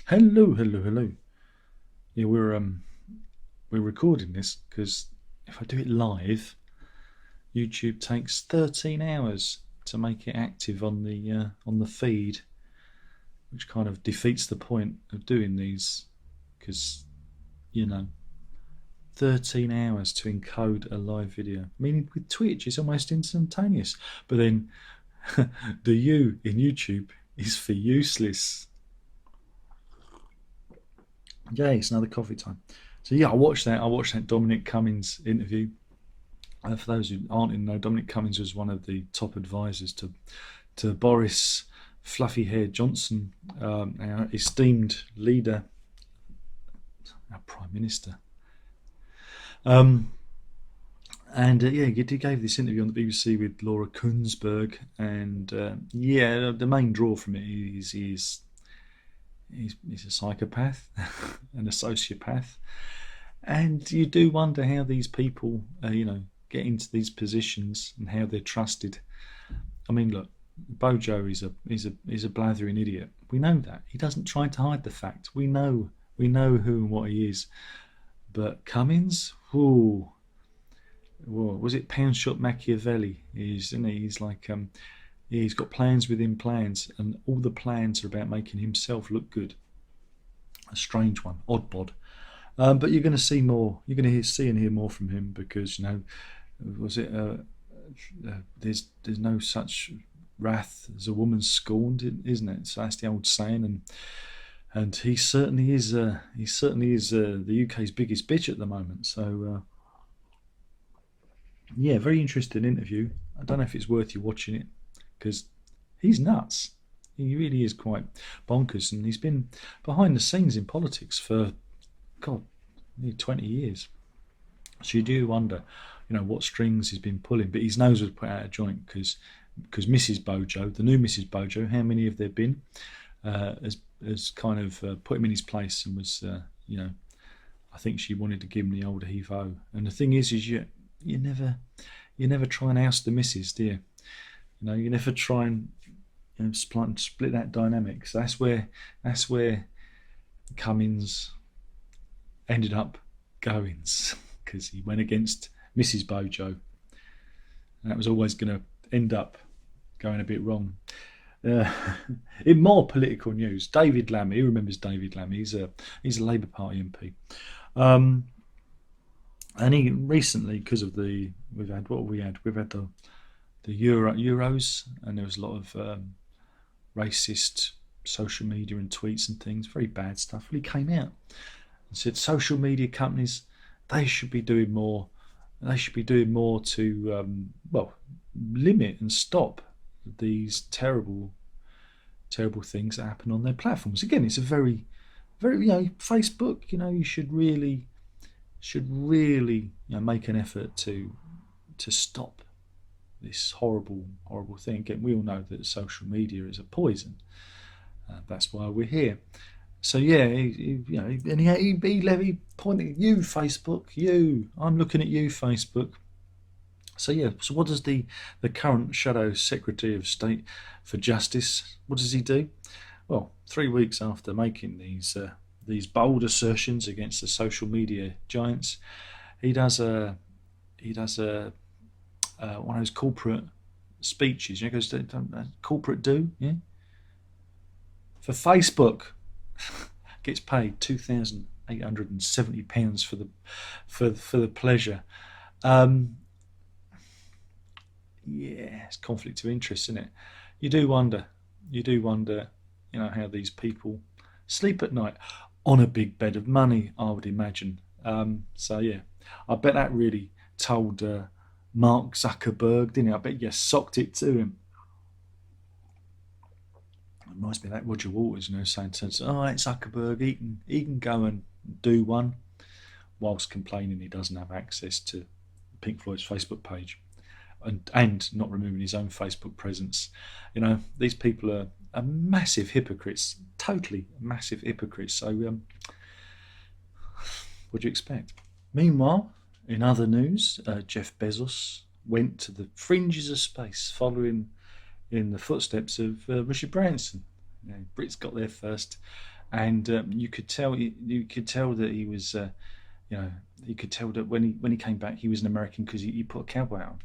Hello, hello, hello. Yeah, we're recording this because if I do it live, YouTube takes 13 hours to make it active on the feed, which kind of defeats the point of doing these because you know 13 hours to encode a live video. Meaning with Twitch it's almost instantaneous, but then the U in YouTube is for useless. Yeah, it's another coffee time. So yeah, I watched that. I watched that Dominic Cummings interview. For those who aren't in know, Dominic Cummings was one of the top advisors to Boris Fluffy Hair Johnson, our esteemed leader, our Prime Minister. And yeah, he gave this interview on the BBC with Laura Kunsberg, and yeah, the main draw from it is he's a psychopath and a sociopath, and you do wonder how these people, get into these positions and how they're trusted. I mean, look, Bojo is a blathering idiot. We know that. He doesn't try to hide the fact. We know who and what he is. But Cummins, whoa, was it Pound Shot Machiavelli? Isn't he? He's like he's got plans within plans, and all the plans are about making himself look good. A strange one, odd bod. But you're going to see more. You're going to see and hear more from him because was it? There's no such wrath as a woman scorned, isn't it? So that's the old saying, and he certainly is. He certainly is the UK's biggest bitch at the moment. So yeah, very interesting interview. I don't know if it's worth you watching it because he's nuts. He really is quite bonkers, and he's been behind the scenes in politics for God, nearly 20 years. So you do wonder, what strings he's been pulling. But his nose was put out of joint because Mrs. Bojo, the new Mrs. Bojo, how many have there been, has kind of put him in his place and was, I think she wanted to give him the old heave-ho. And the thing is you never try and oust the missus, do you? You never try and split that dynamic. So that's where Cummins ended up going, because he went against Mrs. Bojo, and that was always going to end up going a bit wrong. In more political news, David Lammy, who remembers David Lammy? He's a Labour Party MP, and he recently, because of we've had the Euros, and there was a lot of racist social media and tweets and things, very bad stuff. Well, he came out and said social media companies, they should be doing more. They should be doing more to limit and stop these terrible things that happen on their platforms. Again, it's a very Facebook. You should really make an effort to stop this horrible thing. Again, we all know that social media is a poison. That's why we're here. So yeah, he pointed at you, Facebook. I'm looking at you, Facebook. So yeah, so what does the current Shadow Secretary of State for Justice, what does he do? Well, 3 weeks after making these bold assertions against the social media giants, he does one of those corporate speeches. He goes, corporate do, yeah, for Facebook. Gets paid £2,870 for the pleasure. Yeah, it's conflict of interest, isn't it? You do wonder, how these people sleep at night on a big bed of money, I would imagine. So yeah, I bet that really told Mark Zuckerberg, didn't it? I bet you socked it to him. It reminds me of that Roger Waters, saying to all right, Zuckerberg, he can go and do one, whilst complaining he doesn't have access to Pink Floyd's Facebook page, and not removing his own Facebook presence. These people are massive hypocrites, totally massive hypocrites. So what do you expect? Meanwhile, in other news, Jeff Bezos went to the fringes of space, following in the footsteps of Richard Branson. Brits got there first. and you could tell that he was, you know, you could tell that when he came back, he was an American because he put a cowboy on.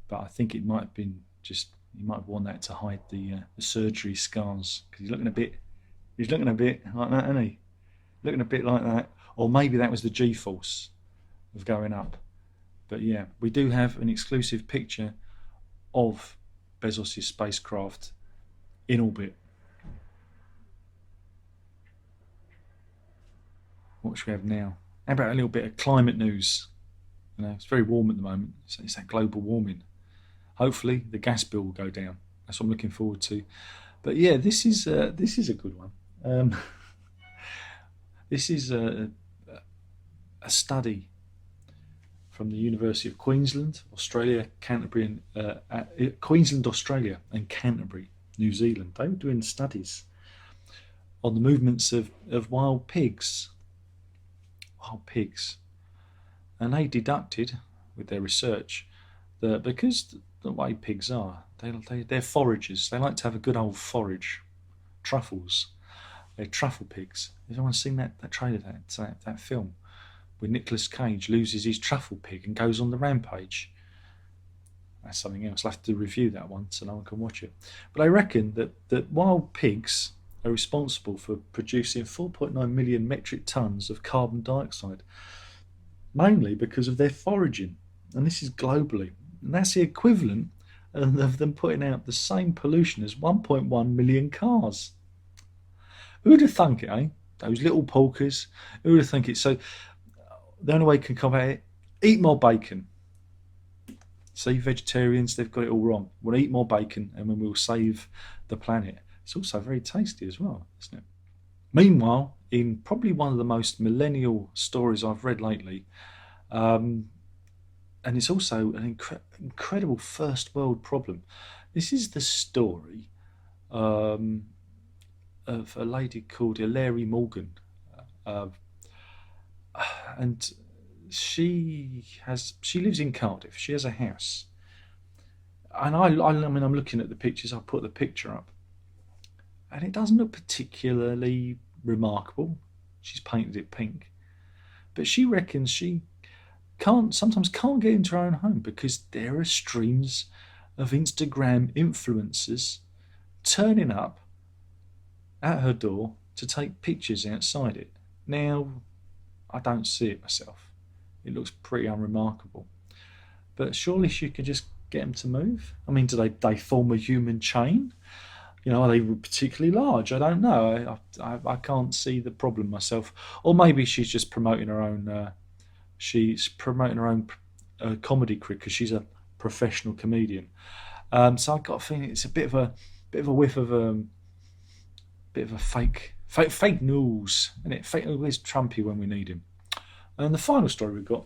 But I think it might have been just he might have worn that to hide the surgery scars because he's looking a bit like that, isn't he? Looking a bit like that, or maybe that was the G-force of going up. But yeah, we do have an exclusive picture of Bezos' spacecraft in orbit. What should we have now? How about a little bit of climate news? It's very warm at the moment. It's that global warming. Hopefully, the gas bill will go down. That's what I'm looking forward to. But yeah, this is a good one. Um, this is a study from the University of Queensland, Australia, Canterbury, and Queensland, Australia, and Canterbury, New Zealand. They were doing studies on the movements of wild pigs. Wild pigs. And they deducted with their research that because the way pigs are, they're foragers. They like to have a good old forage. Truffles. They're truffle pigs. Has anyone seen that trailer, that film? Where Nicolas Cage loses his truffle pig and goes on the rampage. That's something else. I'll have to review that one so no one can watch it. But I reckon that wild pigs are responsible for producing 4.9 million metric tonnes of carbon dioxide, mainly because of their foraging. And this is globally. And that's the equivalent of them putting out the same pollution as 1.1 million cars. Who'd have thunk it, eh? Those little porkers. Who'd have thunk it? So the only way you can combat it, eat more bacon. See, vegetarians, they've got it all wrong. We'll eat more bacon and then we'll save the planet. It's also very tasty as well, isn't it? Meanwhile, in probably one of the most millennial stories I've read lately, and it's also an incredible first world problem. This is the story um, of a lady called Hilary Morgan, uh, and she lives in Cardiff. She has a house, and I mean I'm looking at the pictures. I put the picture up, and it doesn't look particularly remarkable. She's painted it pink, but she reckons she sometimes can't get into her own home because there are streams of Instagram influencers turning up at her door to take pictures outside it. Now, I don't see it myself. It looks pretty unremarkable. But surely she could just get them to move. I mean, do they form a human chain? Are they particularly large? I don't know. I can't see the problem myself. Or maybe she's just promoting her own. She's promoting her own comedy career because she's a professional comedian. So I've got a feeling it's a bit of a whiff of bit of a fake news, and it fake news Trumpy when we need him. And the final story we've got,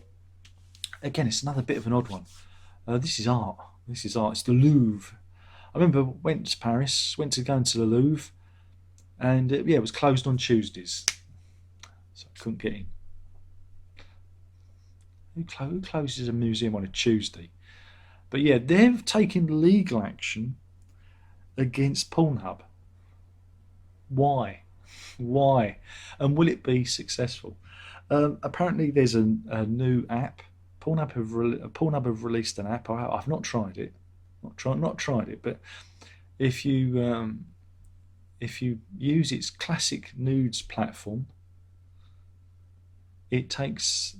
again, it's another bit of an odd one. This is art. This is art. It's the Louvre. I remember went to Paris, went to go into the Louvre, and it was closed on Tuesdays, so I couldn't get in. Who closes a museum on a Tuesday? But yeah, they've taken legal action against Pornhub. Why? Why? And will it be successful? Apparently, there's a new app. Pornhub have released an app. I've not tried it. Not tried it. But if you use its classic nudes platform, it takes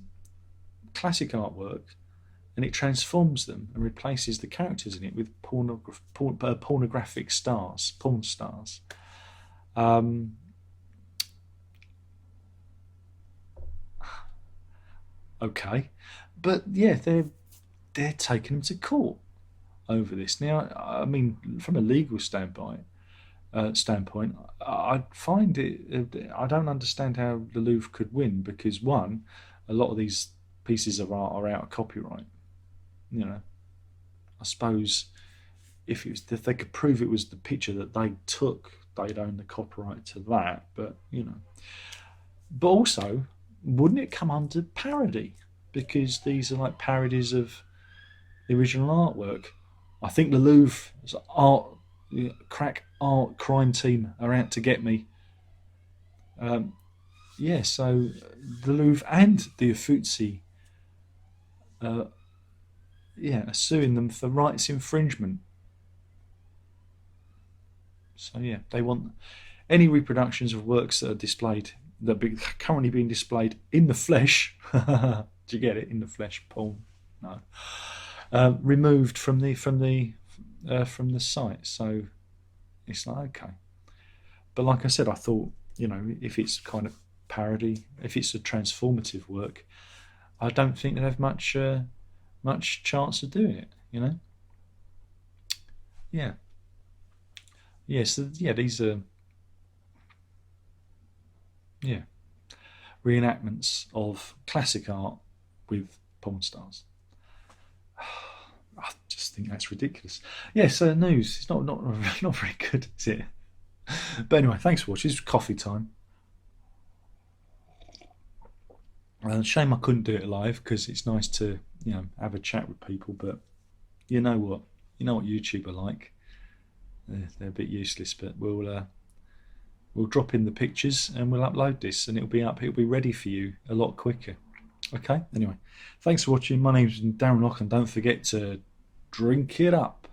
classic artwork and it transforms them and replaces the characters in it with pornographic stars, porn stars. Um, okay, but yeah, they're taking them to court over this. Now, I mean, from a legal standpoint, I find it. I don't understand how the Louvre could win because one, a lot of these pieces of art are out of copyright. I suppose if they could prove it was the picture that they took, they'd own the copyright to that. But also, wouldn't it come under parody? Because these are like parodies of the original artwork. I think the Louvre's crack art crime team are out to get me. Yeah, so the Louvre and the Uffizi, uh, yeah, are suing them for rights infringement. So yeah, they want any reproductions of works that are displayed that are currently being displayed in the flesh. Do you get it? In the flesh, porn? No. Removed from the site. So it's like okay, but like I said, I thought if it's kind of parody, if it's a transformative work, I don't think they have much chance of doing it. Yeah, yeah. So yeah, these are yeah reenactments of classic art with porn stars. I just think that's ridiculous. Yeah, so news. It's not very good, is it? But anyway, thanks for watching. It's coffee time. Shame I couldn't do it live because it's nice to have a chat with people. But you know what? You know what YouTube are like. They're a bit useless, but we'll drop in the pictures and we'll upload this, and it'll be up. It'll be ready for you a lot quicker. Okay. Anyway, thanks for watching. My name's Darren Lock, and don't forget to drink it up.